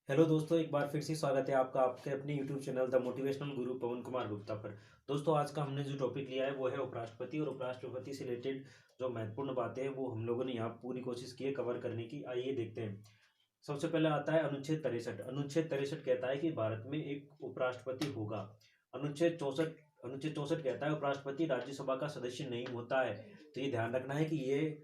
Hello दोस्तों, एक बार फिर से स्वागत है आपका आपके अपने यूट्यूब चैनल द मोटिवेशनल गुरु पवन कुमार गुप्ता पर। दोस्तों, आज का हमने जो टॉपिक लिया है वो है उपराष्ट्रपति और उपराष्ट्रपति से रिलेटेड जो महत्वपूर्ण बातें हैं वो हम लोगों ने यहाँ पूरी कोशिश की है कवर करने की। आइए देखते हैं। सबसे पहले आता है अनुच्छेद 63 कहता है कि भारत में एक उपराष्ट्रपति होगा। अनुच्छेद 64 कहता है उपराष्ट्रपति राज्यसभा का सदस्य नहीं होता है। तो ये ध्यान रखना है कि ये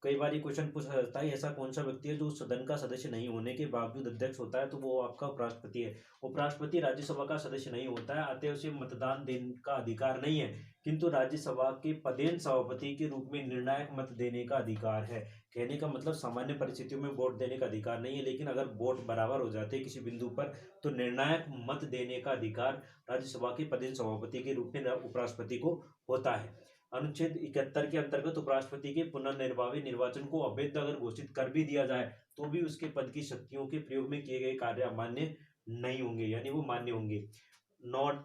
कई बार ये क्वेश्चन पूछा जाता है, ऐसा कौन सा व्यक्ति है जो सदन का सदस्य नहीं होने के बावजूद अध्यक्ष होता है, तो वो आपका उपराष्ट्रपति है। उपराष्ट्रपति राज्यसभा का सदस्य नहीं होता है, अतः उसे मतदान देने का अधिकार नहीं है, किंतु राज्यसभा के पदेन सभापति के रूप में निर्णायक मत देने का अधिकार है। कहने का मतलब सामान्य परिस्थितियों में वोट देने का अधिकार नहीं है, लेकिन अगर वोट बराबर हो जाते हैं किसी बिंदु पर तो निर्णायक मत देने का अधिकार राज्यसभा के पदेन सभापति के रूप में उपराष्ट्रपति को होता है। अनुच्छेद 71 के अंतर्गत उपराष्ट्रपति के पुनर्निर्वाचित निर्वाचन को अवैध अगर घोषित कर भी दिया जाए तो भी उसके पद की शक्तियों के प्रयोग में किए गए कार्य अमान्य नहीं होंगे, यानी वो मान्य होंगे। नॉट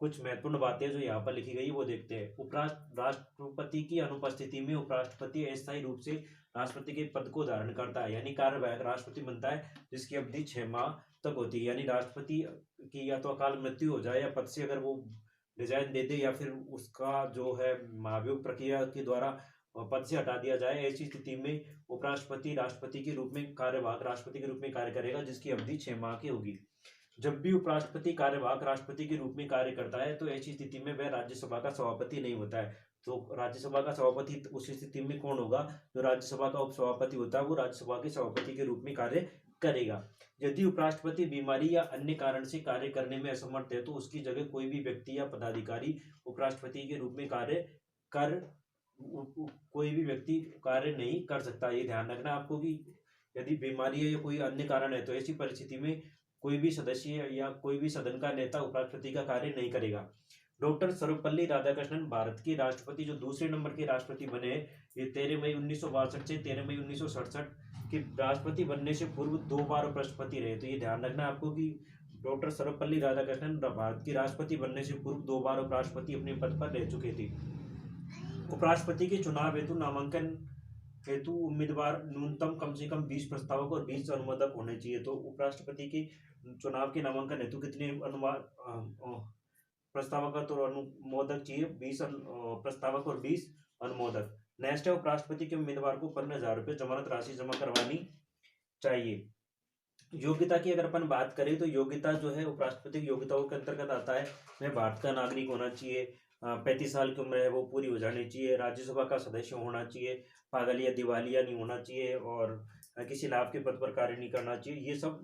कुछ महत्वपूर्ण बातें जो यहाँ पर लिखी गई वो देखते हैं। राष्ट्रपति की अनुपस्थिति में उपराष्ट्रपति अस्थायी रूप से राष्ट्रपति के पद को धारण करता है, यानी कार्यवाहक राष्ट्रपति बनता है, जिसकी अवधि 6 माह तक होती है। यानी राष्ट्रपति की या तो अकाल मृत्यु हो जाए या पद से अगर वो रिजाइन दे दे या फिर उसका जो है महाभियोग प्रक्रिया के द्वारा पद से हटा दिया जाए, ऐसी स्थिति में उपराष्ट्रपति राष्ट्रपति के रूप में कार्यवाहक राष्ट्रपति के रूप में कार्य करेगा, जिसकी अवधि 6 माह की होगी। जब भी उपराष्ट्रपति कार्यवाहक राष्ट्रपति के रूप में कार्य करता है तो ऐसी स्थिति में वह राज्यसभा का सभापति नहीं होता है। तो राज्यसभा का सभापति उस स्थिति में कौन होगा? जो राज्यसभा का उपसभापति होता है वो राज्यसभा के सभापति के रूप में कार्य करेगा। यदि उपराष्ट्रपति बीमारी या अन्य कारण से कार्य करने में असमर्थ है तो उसकी जगह कोई भी व्यक्ति या पदाधिकारी उपराष्ट्रपति के रूप में कर कोई भी व्यक्ति कार्य नहीं कर सकता। ये ध्यान रखना आपको कि यदि बीमारी है या कोई अन्य कारण है तो ऐसी परिस्थिति में कोई भी सदस्य या कोई भी सदन का नेता उपराष्ट्रपति का कार्य नहीं करेगा। डॉक्टर सर्वपल्ली राधाकृष्णन भारत के राष्ट्रपति जो दूसरे नंबर के राष्ट्रपति बने, ये 13 मई 1962 से 13 मई 1967 के राष्ट्रपति बनने से पूर्व 2 बार उपराष्ट्रपति रहे। तो ये ध्यान रखना आपको कि डॉक्टर सर्वपल्ली राधाकृष्णन भारत के राष्ट्रपति बनने से पूर्व 2 बार उपराष्ट्रपति अपने पद पर रह चुके थे। उपराष्ट्रपति के चुनाव हेतु नामांकन हेतु उम्मीदवार न्यूनतम कम से कम 20 प्रस्तावक और 20 अनुमोदक होने चाहिए। तो उपराष्ट्रपति के चुनाव के नामांकन हेतु कितने प्रस्तावक और अनुमोदक चाहिए? 20 प्रस्तावक और 20 अनुमोदक। नेक्स्ट है उपराष्ट्रपति के उम्मीदवार को 15,000 रुपये जमानत राशि जमा करवानी चाहिए। योग्यता की अगर अपन बात करें तो योग्यता जो है उपराष्ट्रपति की योग्यताओं के अंतर्गत आता है। वह भारत का नागरिक होना चाहिए, 35 साल की उम्र है वो पूरी हो जानी चाहिए, राज्यसभा का सदस्य होना चाहिए, पागल या दिवालिया नहीं होना चाहिए और किसी लाभ के पद पर कार्य नहीं करना चाहिए। ये सब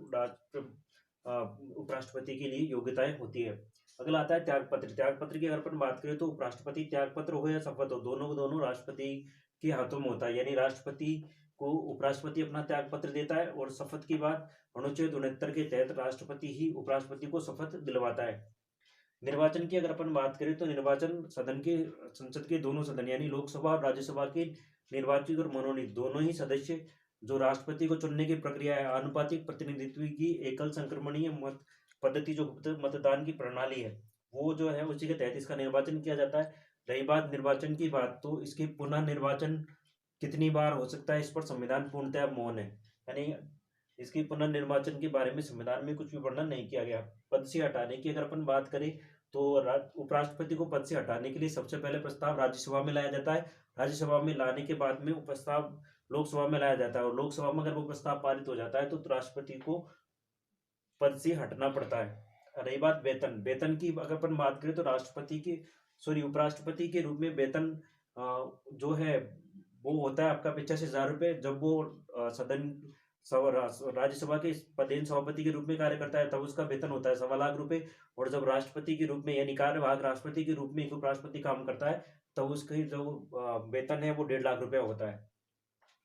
उपराष्ट्रपति के लिए योग्यताएं होती है। अगला आता है त्यागपत्र। त्यागपत्र की अगर अपन बात करें तो उपराष्ट्रपति त्यागपत्र हो या शपथ हो, दोनों राष्ट्रपति के हाथों में होता है। यानी राष्ट्रपति को उपराष्ट्रपति अपना त्यागपत्र देता है और शपथ की बात अनुच्छेद 69 के तहत राष्ट्रपति ही उपराष्ट्रपति को शपथ दिलवाता है। निर्वाचन की अगर अपन बात करें तो निर्वाचन संसद के दोनों सदन यानी लोकसभा और राज्यसभा के निर्वाचित और मनोनीत दोनों ही सदस्य जो राष्ट्रपति को चुनने की प्रक्रिया है, आनुपातिक प्रतिनिधित्व की एकल संक्रमणीय मत पद्धति जो मतदान की प्रणाली है वो जो है उसी के तहत इसका निर्वाचन किया जाता है। रही बात निर्वाचन की बात तो इसके पुनः निर्वाचन कितनी बार हो सकता है इस पर संविधान पूर्णतः मौन है, यानी इसके पुनर्निर्वाचन के बारे में संविधान में कुछ भी वर्णन नहीं किया गया। पद से हटाने की अगर अपन बात करें तो उपराष्ट्रपति को पद से हटाने के लिए सबसे पहले प्रस्ताव राज्यसभा में लाया जाता है। राज्यसभा में लाने के बाद में वो प्रस्ताव लोकसभा में लाया जाता है और लोकसभा में अगर वो प्रस्ताव पारित हो जाता है तो राष्ट्रपति को पद से हटना पड़ता है। रही बात वेतन की अगर अपन बात करें तो उपराष्ट्रपति के रूप में वेतन जो है वो होता है आपका 85,000 रुपये। जब वो राज्यसभा के पदेन सभापति के रूप में कार्य करता है तब उसका वेतन होता है 1.25 लाख रुपए। और जब राष्ट्रपति के रूप में यानी कार्यवाहक राष्ट्रपति के रूप में एक उपराष्ट्रपति काम करता है तब उसकी जो वेतन है वो 1.5 लाख रुपया होता है।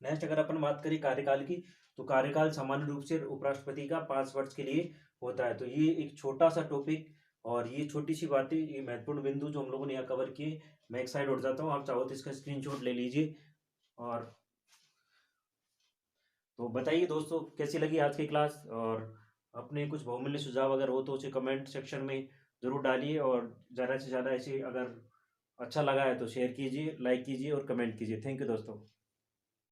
नेक्स्ट अगर अपन बात करें कार्यकाल की तो कार्यकाल सामान्य रूप से उपराष्ट्रपति का 5 वर्ष के लिए होता है। तो ये एक छोटा सा टॉपिक और ये छोटी सी बातें, ये महत्वपूर्ण बिंदु जो हम लोगों ने यहाँ कवर किए। मैं एक साइड उठ जाता हूँ, आप चाहो तो इसका स्क्रीनशॉट ले लीजिए। और तो बताइए दोस्तों कैसी लगी आज की क्लास, और अपने कुछ बहुमूल्य सुझाव अगर हो तो उसे कमेंट सेक्शन में ज़रूर डालिए। और ज़्यादा से ज़्यादा ऐसे अगर अच्छा लगा है तो शेयर कीजिए, लाइक कीजिए और कमेंट कीजिए। थैंक यू दोस्तों।